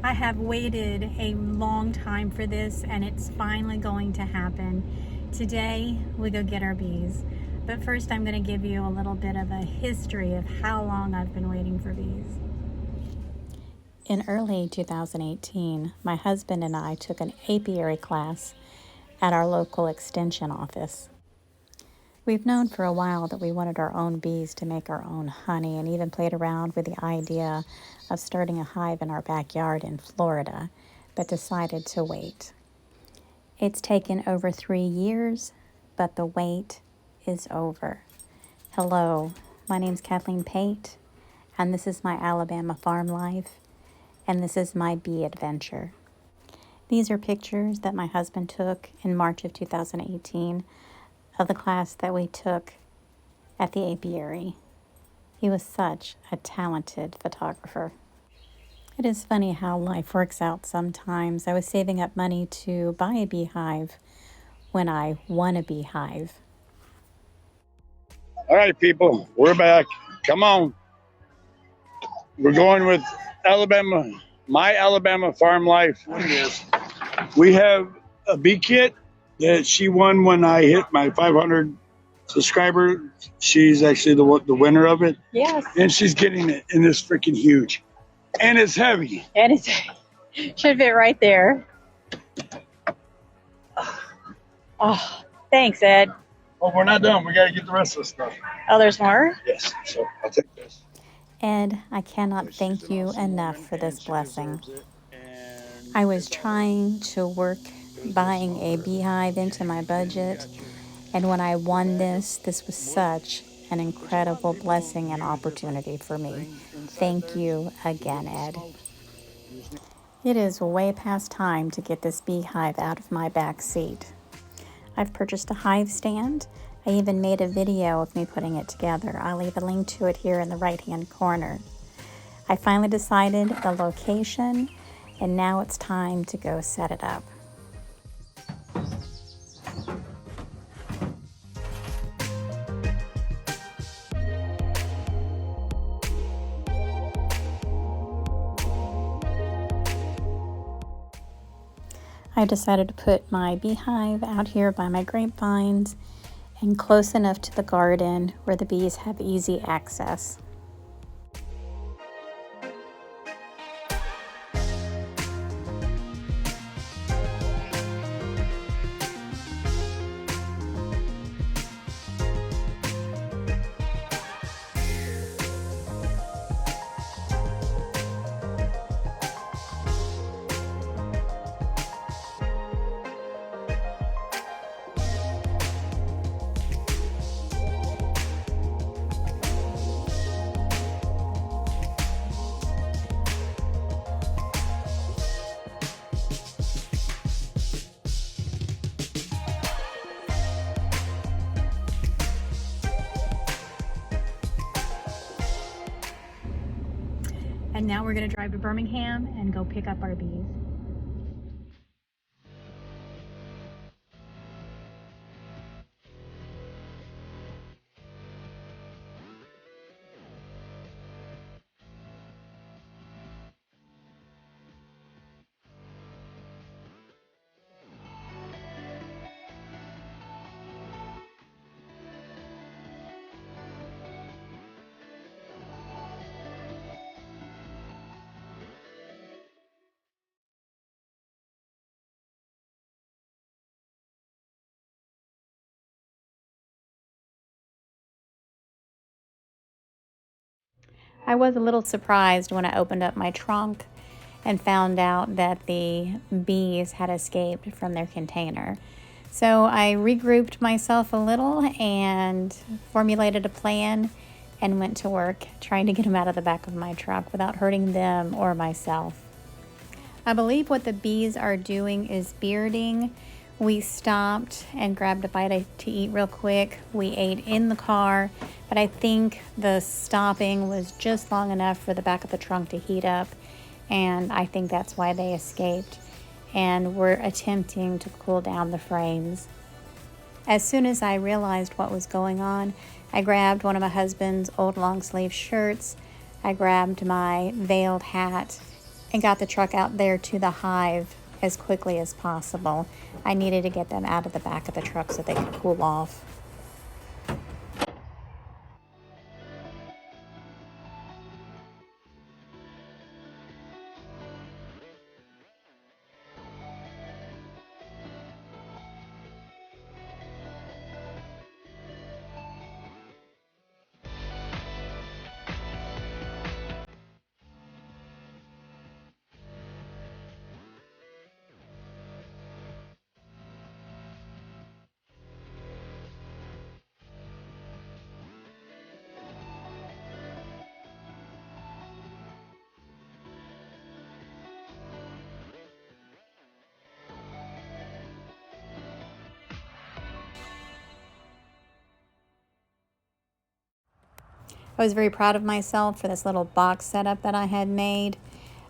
I have waited a long time for this, and it's finally going to happen. Today, we go get our bees. But first, I'm going to give you a little bit of a history of how long I've been waiting for bees. In early 2018, my husband and I took an apiary class at our local extension office. We've known for a while that we wanted our own bees to make our own honey, and even played around with the idea of starting a hive in our backyard in Florida, but decided to wait. It's taken over 3 years, but the wait is over. Hello, my name's Kathleen Pate, and this is my Alabama farm life, and this is my bee adventure. These are pictures that my husband took in March of 2018 of the class that we took at the apiary. He was such a talented photographer. It is funny how life works out sometimes. I was saving up money to buy a beehive when I won a beehive. All right, people, we're back. Come on. We're going with Alabama, my Alabama farm life. We have a bee kit that she won when I hit my 500 subscriber. She's actually the winner of it. Yes. And she's getting it, and it's freaking huge. And it's heavy. And it should fit right there. Oh, thanks, Ed. Oh, we're not done. We got to get the rest of the stuff. Oh, there's more? Yes. So I'll take this. Ed, I cannot thank you enough for this blessing. I was trying to work buying a beehive into my budget, and when I won this was such an incredible blessing and opportunity for me. Thank you again, Ed. It is way past time to get this beehive out of my back seat. I've purchased a hive stand. I even made a video of me putting it together. I'll leave a link to it here in the right-hand corner. I finally decided the location, and now it's time to go set it up. I decided to put my beehive out here by my grapevines and close enough to the garden where the bees have easy access. And now we're going to drive to Birmingham and go pick up our bees. I was a little surprised when I opened up my trunk and found out that the bees had escaped from their container. So I regrouped myself a little and formulated a plan and went to work trying to get them out of the back of my truck without hurting them or myself. I believe what the bees are doing is bearding. We stopped and grabbed a bite to eat real quick. We ate in the car, but I think the stopping was just long enough for the back of the trunk to heat up, and I think that's why they escaped. And we're attempting to cool down the frames. As soon as I realized what was going on, I grabbed one of my husband's old long sleeve shirts. I grabbed my veiled hat and got the truck out there to the hive as quickly as possible. I needed to get them out of the back of the truck so they could cool off. I was very proud of myself for this little box setup that I had made.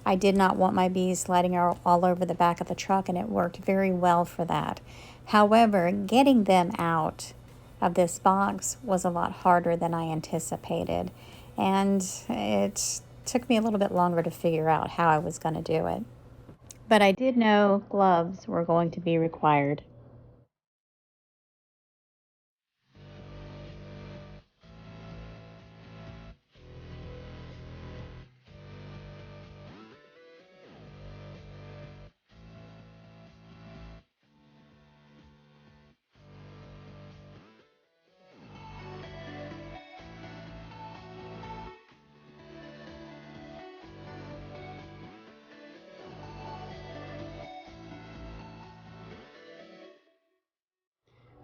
I did not want my bees sliding all over the back of the truck, and it worked very well for that. However, getting them out of this box was a lot harder than I anticipated, and it took me a little bit longer to figure out how I was going to do it. But I did know gloves were going to be required.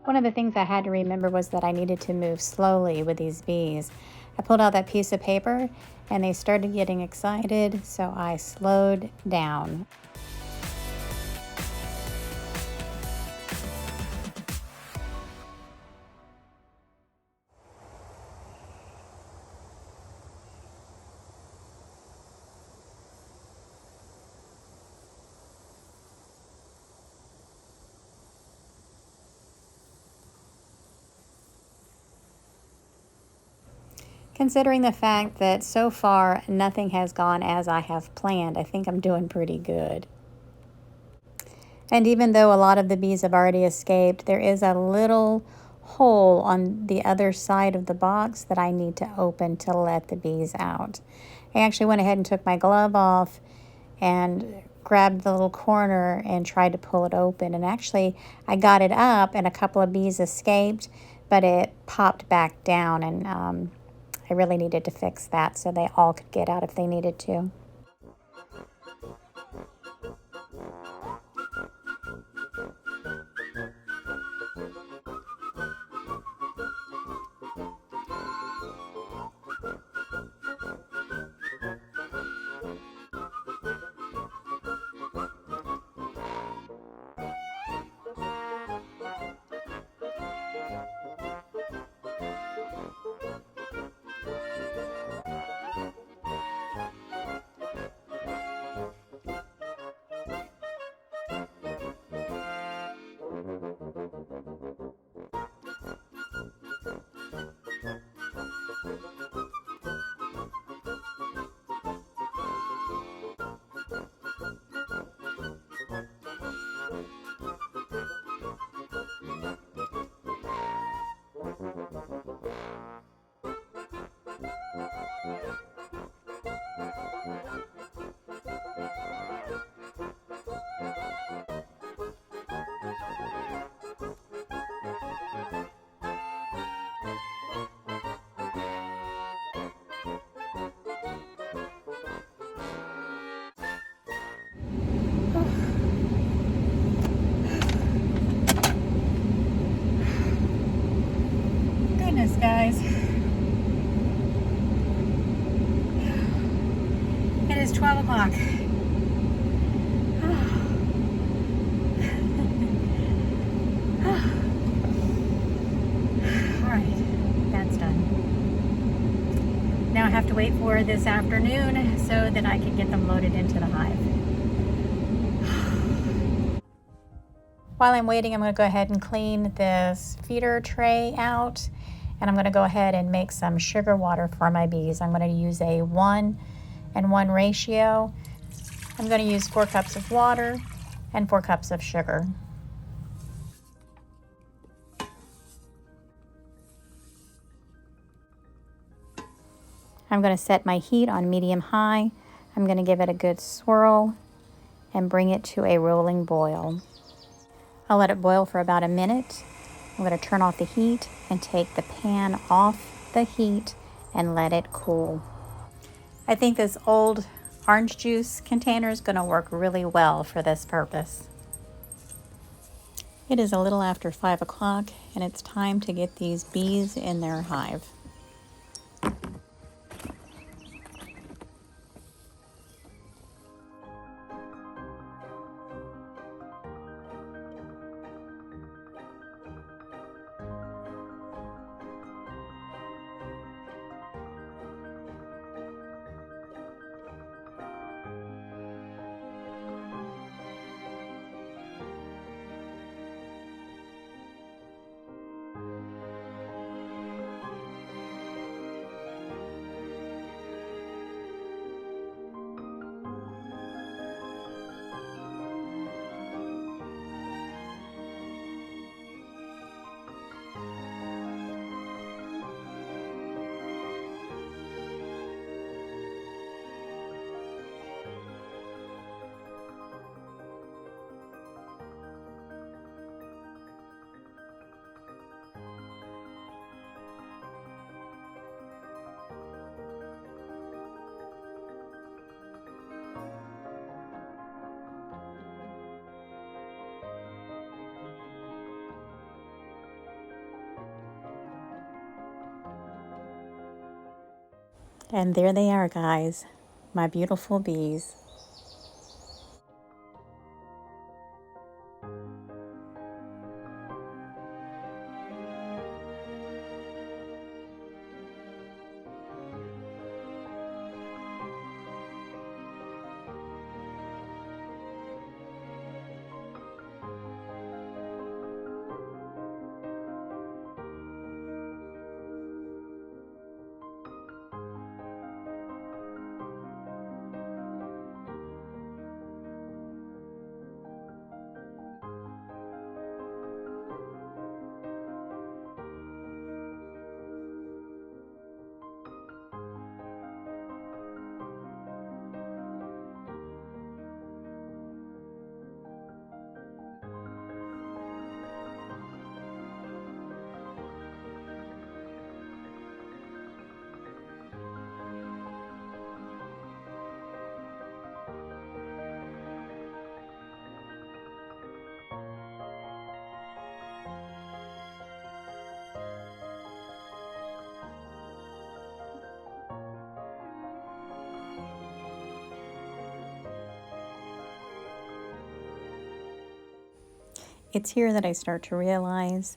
One of the things I had to remember was that I needed to move slowly with these bees. I pulled out that piece of paper and they started getting excited, so I slowed down. Considering the fact that so far nothing has gone as I have planned, I think I'm doing pretty good. And even though a lot of the bees have already escaped, there is a little hole on the other side of the box that I need to open to let the bees out. I actually went ahead and took my glove off and grabbed the little corner and tried to pull it open. And actually, I got it up and a couple of bees escaped, but it popped back down, and I really needed to fix that so they all could get out if they needed to. Goodness, guys. It is 12 o'clock. Alright, that's done. Now I have to wait for this afternoon so that I can get them loaded into the hive. While I'm waiting, I'm going to go ahead and clean this feeder tray out, and I'm going to go ahead and make some sugar water for my bees. I'm going to use a 1:1 ratio. I'm I'm going to use 4 cups of water and 4 cups of sugar. I'm going to set my heat on medium-high. I'm going to give it a good swirl and bring it to a rolling boil. I'll let it boil for about a minute. I'm going to turn off the heat and take the pan off the heat and let it cool. I think this old orange juice container is going to work really well for this purpose. It is a little after 5 o'clock and it's time to get these bees in their hive. And there they are, guys, my beautiful bees. It's here that I start to realize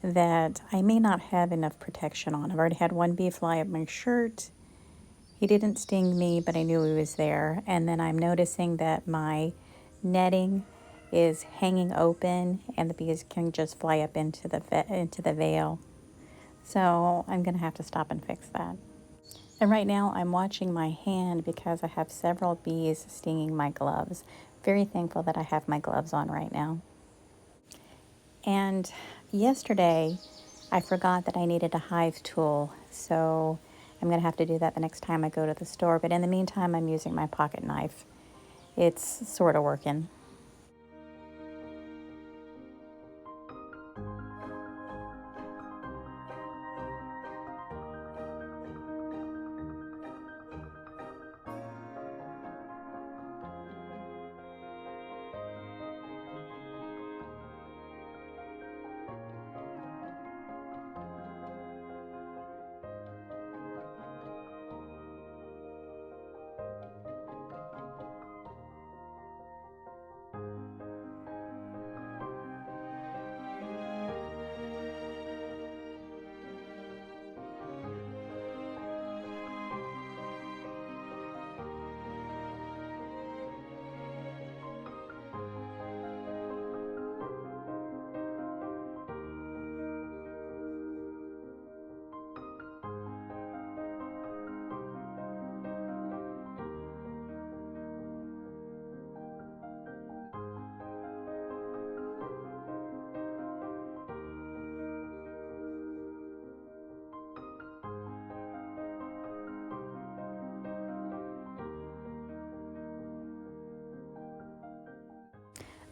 that I may not have enough protection on. I've already had one bee fly up my shirt. He didn't sting me, but I knew he was there. And then I'm noticing that my netting is hanging open and the bees can just fly up into the veil. So I'm going to have to stop and fix that. And right now I'm watching my hand because I have several bees stinging my gloves. Very thankful that I have my gloves on right now. And yesterday, I forgot that I needed a hive tool, so I'm going to have to do that the next time I go to the store. But in the meantime, I'm using my pocket knife. It's sort of working.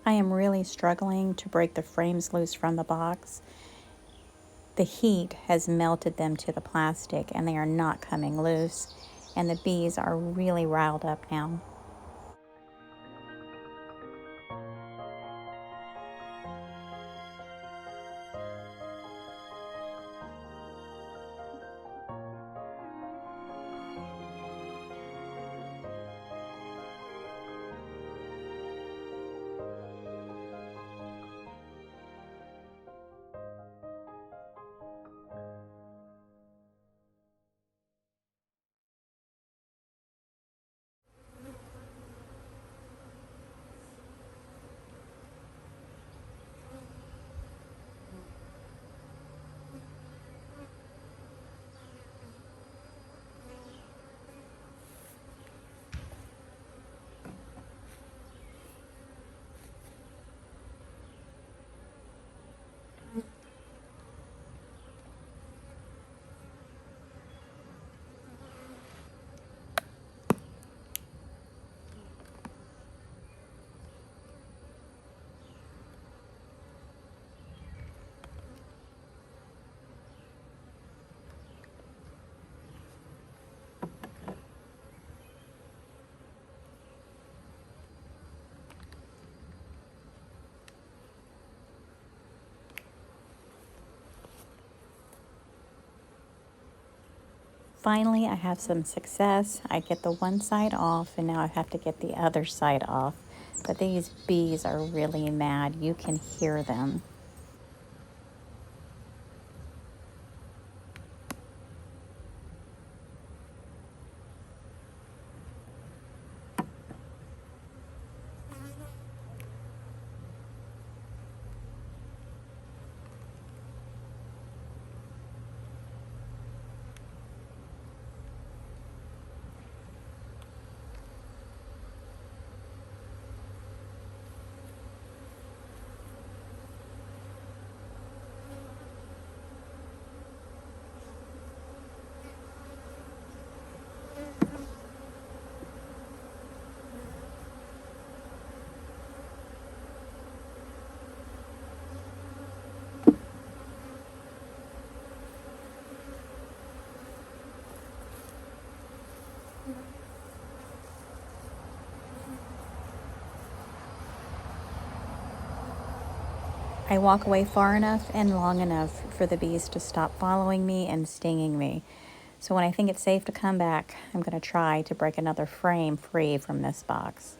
I am really struggling to break the frames loose from the box. The heat has melted them to the plastic and they are not coming loose, and the bees are really riled up now. Finally, I have some success. I get the one side off, and now I have to get the other side off. But these bees are really mad. You can hear them. I walk away far enough and long enough for the bees to stop following me and stinging me. So when I think it's safe to come back, I'm going to try to break another frame free from this box.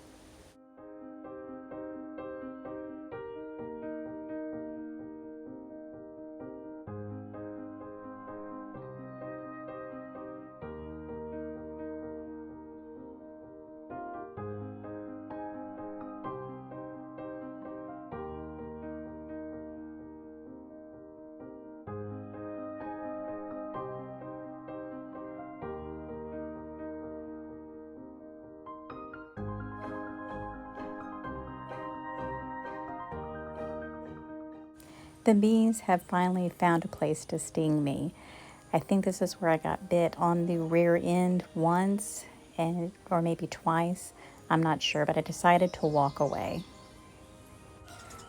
The bees have finally found a place to sting me. I think this is where I got bit on the rear end once, or maybe twice. I'm not sure, but I decided to walk away.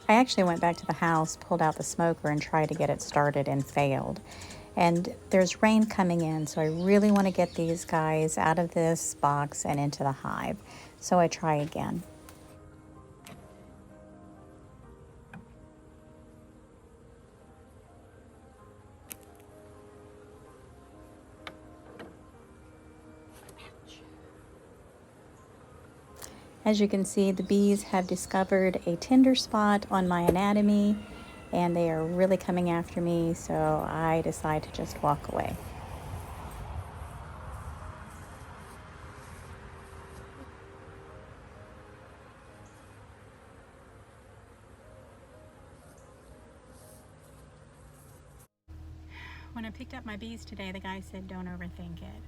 I actually went back to the house, pulled out the smoker, and tried to get it started and failed. And there's rain coming in, so I really want to get these guys out of this box and into the hive. So I try again. As you can see, the bees have discovered a tender spot on my anatomy, and they are really coming after me, so I decide to just walk away. When I picked up my bees today, the guy said don't overthink it.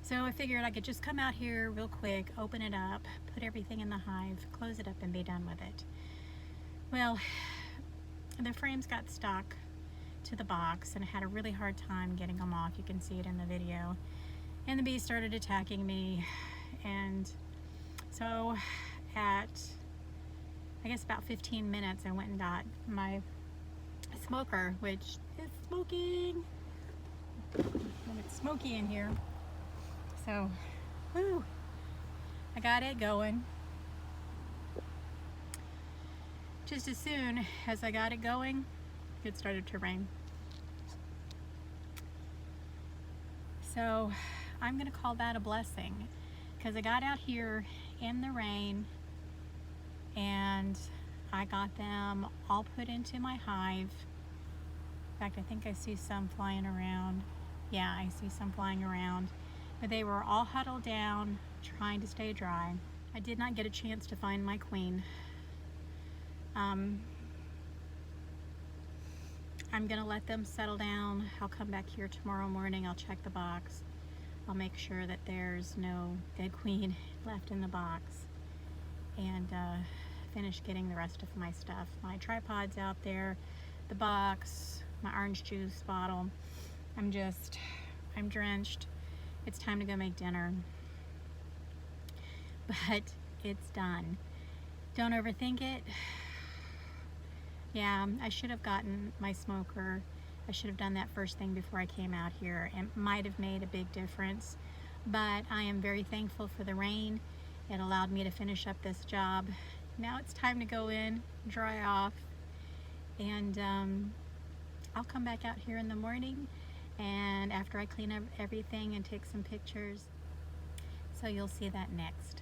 So I figured I could just come out here real quick, open it up, put everything in the hive, close it up, and be done with it. Well, the frames got stuck to the box and I had a really hard time getting them off. You can see it in the video. And the bees started attacking me. And so at I guess about 15 minutes, I went and got my smoker, which is smoking. And it's smoky in here. So, woo, I got it going. Just as soon as I got it going, it started to rain. So I'm gonna call that a blessing, because I got out here in the rain and I got them all put into my hive. In fact, I think I see some flying around. Yeah, I see some flying around. But they were all huddled down, trying to stay dry. I did not get a chance to find my queen. I'm gonna let them settle down. I'll come back here tomorrow morning. I'll check the box. I'll make sure that there's no dead queen left in the box, and finish getting the rest of my stuff. My tripod's out there, the box, my orange juice bottle. I'm drenched. It's time to go make dinner. But it's done. Don't overthink it. Yeah, I should have gotten my smoker. I should have done that first thing before I came out here. It might have made a big difference, but I am very thankful for the rain. It allowed me to finish up this job. Now it's time to go in, dry off, and I'll come back out here in the morning, and after I clean up everything and take some pictures. So you'll see that next.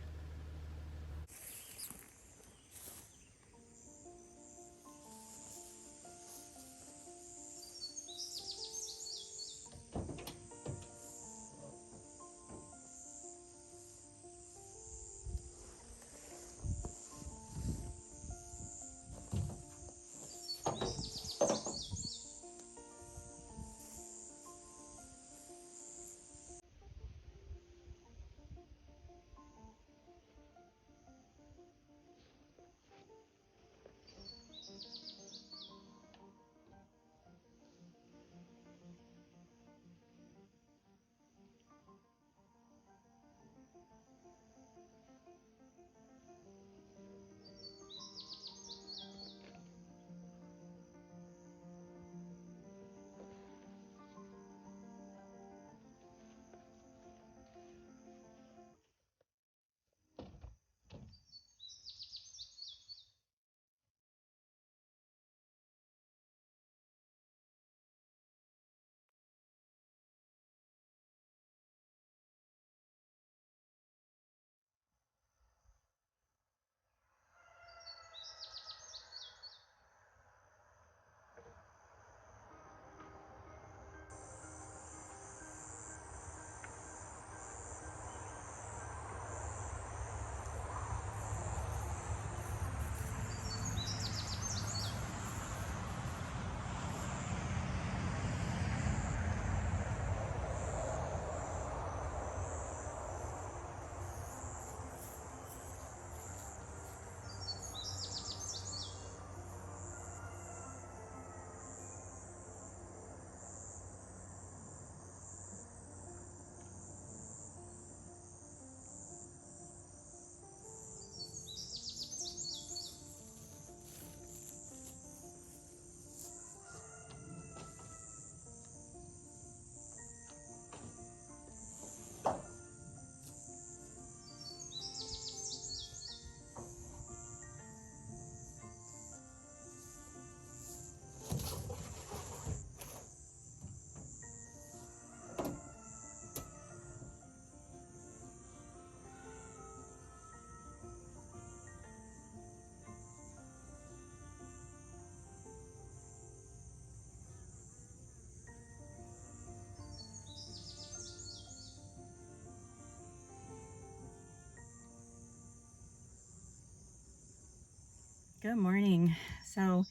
Good morning. So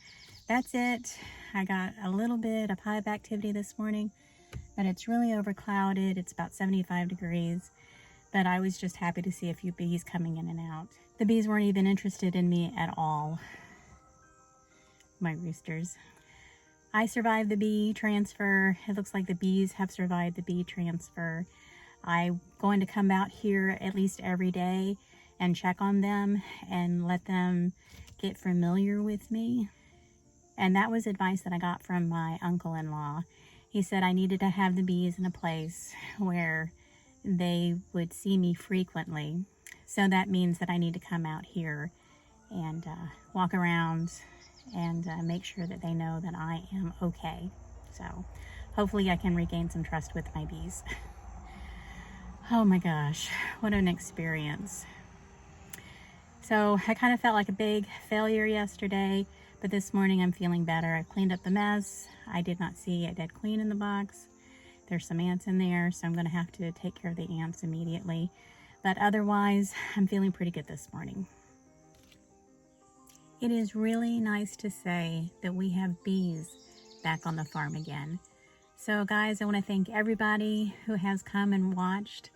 that's it. I got a little bit of hive activity this morning, but it's really overclouded. It's about 75 degrees, but I was just happy to see a few bees coming in and out. The bees weren't even interested in me at all. My roosters. I survived the bee transfer. It looks like the bees have survived the bee transfer. I'm going to come out here at least every day and check on them and let them get familiar with me. And that was advice that I got from my uncle-in-law. He said I needed to have the bees in a place where they would see me frequently. So that means that I need to come out here and walk around and make sure that they know that I am okay. So hopefully I can regain some trust with my bees. Oh my gosh, what an experience. So I kind of felt like a big failure yesterday, but this morning I'm feeling better. I cleaned up the mess. I did not see a dead queen in the box. There's some ants in there, so I'm going to have to take care of the ants immediately. But otherwise, I'm feeling pretty good this morning. It is really nice to say that we have bees back on the farm again. So guys, I want to thank everybody who has come and watched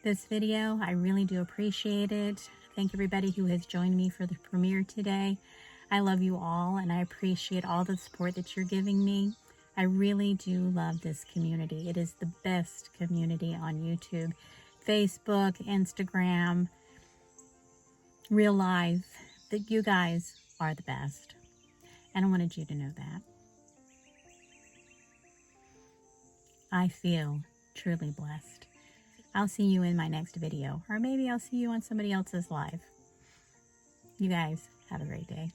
this video. I really do appreciate it. Thank everybody who has joined me for the premiere today. I love you all, and I appreciate all the support that you're giving me. I really do love this community. It is the best community on YouTube, Facebook, Instagram, real life. That you guys are the best. And I wanted you to know that. I feel truly blessed. I'll see you in my next video, or maybe I'll see you on somebody else's live. You guys have a great day.